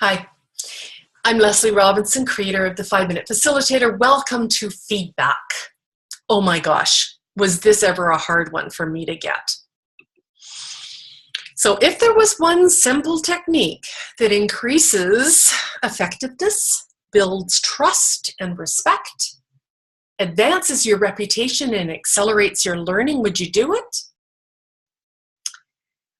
Hi, I'm Leslie Robinson, creator of the 5-Minute Facilitator. Welcome to feedback. Oh my gosh, was this ever a hard one for me to get? So if there was one simple technique that increases effectiveness, builds trust and respect, advances your reputation and accelerates your learning, would you do it?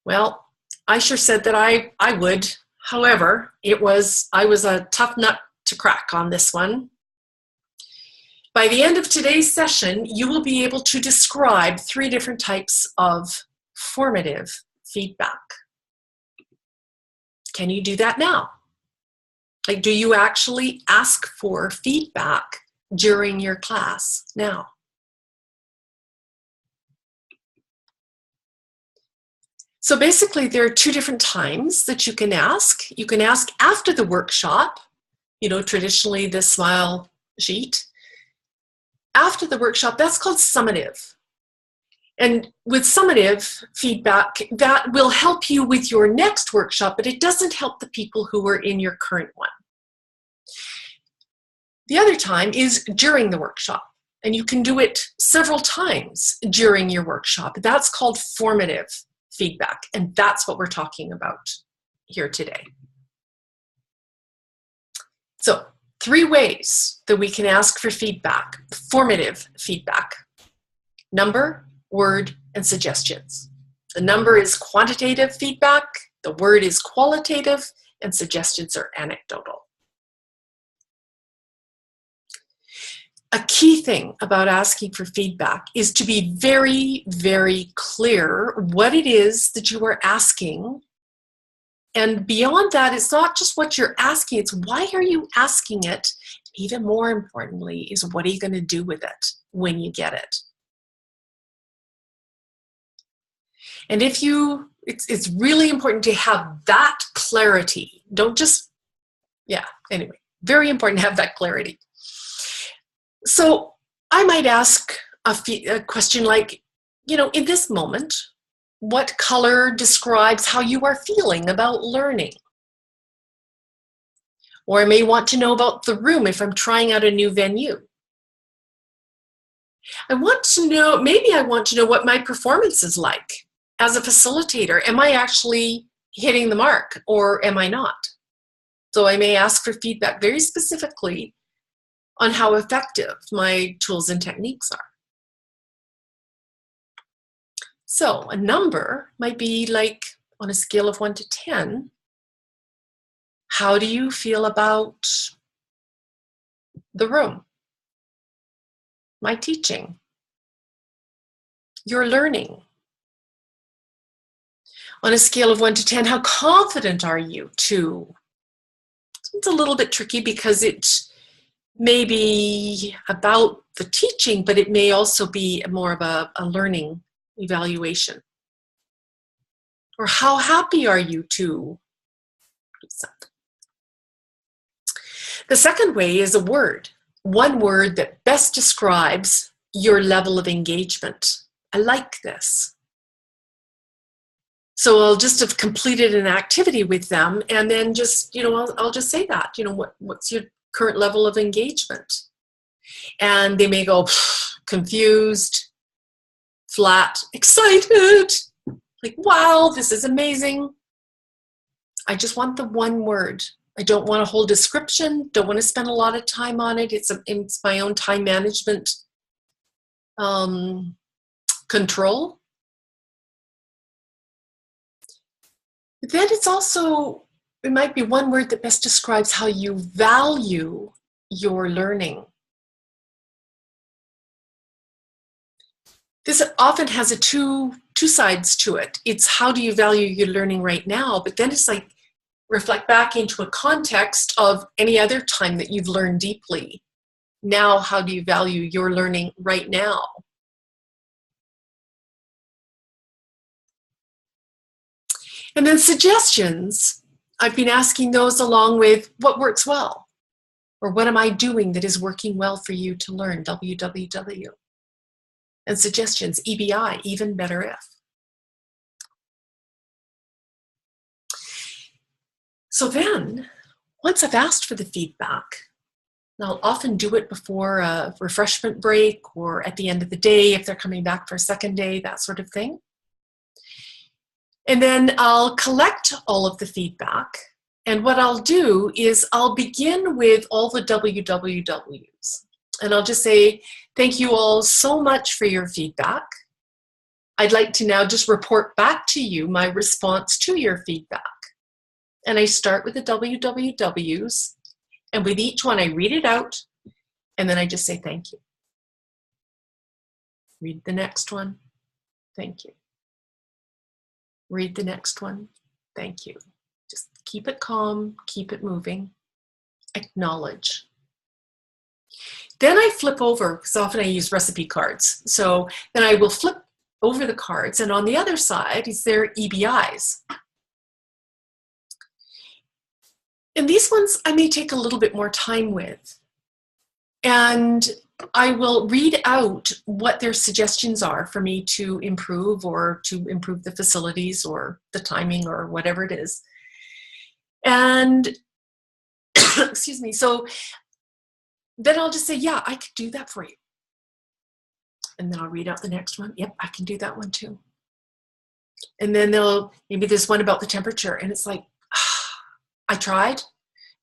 Well, I sure said that I would. However, I was a tough nut to crack on this one. By the end of today's session, you will be able to describe 3 different types of formative feedback. Can you do that now? Like, do you actually ask for feedback during your class now? So basically, there are 2 different times that you can ask. You can ask after the workshop, traditionally the smile sheet. After the workshop, that's called summative. And with summative feedback, that will help you with your next workshop, but it doesn't help the people who are in your current one. The other time is during the workshop, and you can do it several times during your workshop. That's called formative feedback, and that's what we're talking about here today. So 3 ways that we can ask for feedback, formative feedback: number, word, and suggestions. The number is quantitative feedback, the word is qualitative, and suggestions are anecdotal. A key thing about asking for feedback is to be very, very clear what it is that you are asking. And beyond that, it's not just what you're asking, it's why are you asking it? Even more importantly is what are you going to do with it when you get it? And it's really important to have that clarity. Very important to have that clarity. So I might ask a question like, in this moment, what color describes how you are feeling about learning? Or I may want to know about the room if I'm trying out a new venue. I want to know what my performance is like as a facilitator. Am I actually hitting the mark or am I not? So I may ask for feedback very specifically on how effective my tools and techniques are. So a number might be like, on a scale of 1 to 10, how do you feel about the room, my teaching, your learning? On a scale of 1 to 10, how confident are you to? It's a little bit tricky because it may be about the teaching, but it may also be more of a learning evaluation. Or how happy are you to do something? The second way is a word. One word that best describes your level of engagement. I like this. So I'll just have completed an activity with them and then just, I'll just say that, what's your current level of engagement? And they may go confused, flat, excited, like, wow, this is amazing. I just want the one word. I don't want a whole description, don't want to spend a lot of time on it. It's my own time management control. But then it might be one word that best describes how you value your learning. This often has two sides to it. It's how do you value your learning right now, but then it's like reflect back into a context of any other time that you've learned deeply. Now, how do you value your learning right now? And then suggestions, I've been asking those along with what works well, or what am I doing that is working well for you to learn, WWW. And suggestions, EBI, even better if. So then once I've asked for the feedback, I'll often do it before a refreshment break or at the end of the day if they're coming back for a second day, that sort of thing. And then I'll collect all of the feedback. And what I'll do is I'll begin with all the WWWs. And I'll just say, thank you all so much for your feedback. I'd like to now just report back to you my response to your feedback. And I start with the WWWs. And with each one, I read it out. And then I just say, thank you. Read the next one. Thank you. Read the next one. Thank you. Just keep it calm, keep it moving. Acknowledge. Then I flip over, because often I use recipe cards. So then I will flip over the cards, and on the other side is their EBIs. And these ones I may take a little bit more time with. And I will read out what their suggestions are for me to improve or to improve the facilities or the timing or whatever it is. And, excuse me, so then I'll just say, yeah, I could do that for you. And then I'll read out the next one. Yep, I can do that one too. And then maybe there's one about the temperature and it's like, I tried,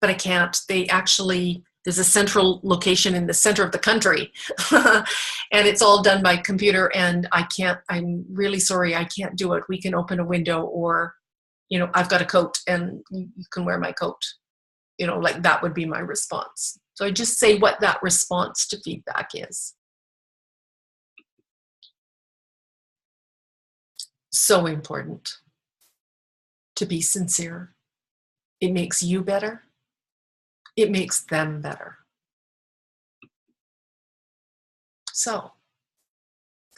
but I can't. There's a central location in the center of the country and it's all done by computer and I'm really sorry, I can't do it. We can open a window or, I've got a coat and you can wear my coat. Like that would be my response. So I just say what that response to feedback is. So important to be sincere. It makes you better. It makes them better. So,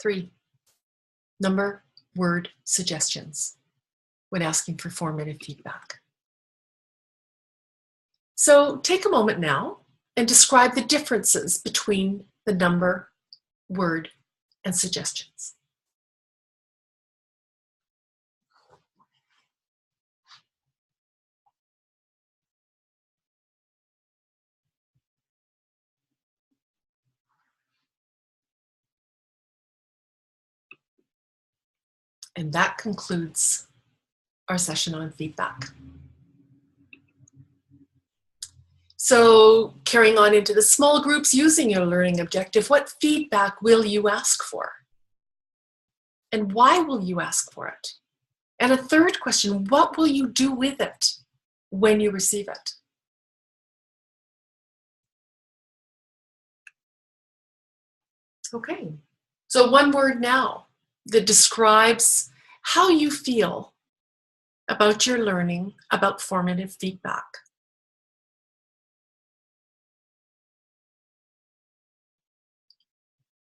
3, number, word suggestions when asking for formative feedback. So take a moment now and describe the differences between the number, word, and suggestions. And that concludes our session on feedback. So carrying on into the small groups using your learning objective, what feedback will you ask for? And why will you ask for it? And a third question, what will you do with it when you receive it? Okay, so one word now that describes how you feel about your learning about formative feedback.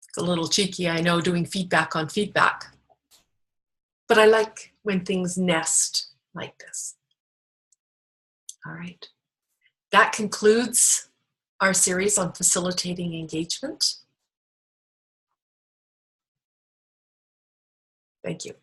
It's a little cheeky, I know, doing feedback on feedback, but I like when things nest like this. All right, that concludes our series on facilitating engagement. Thank you.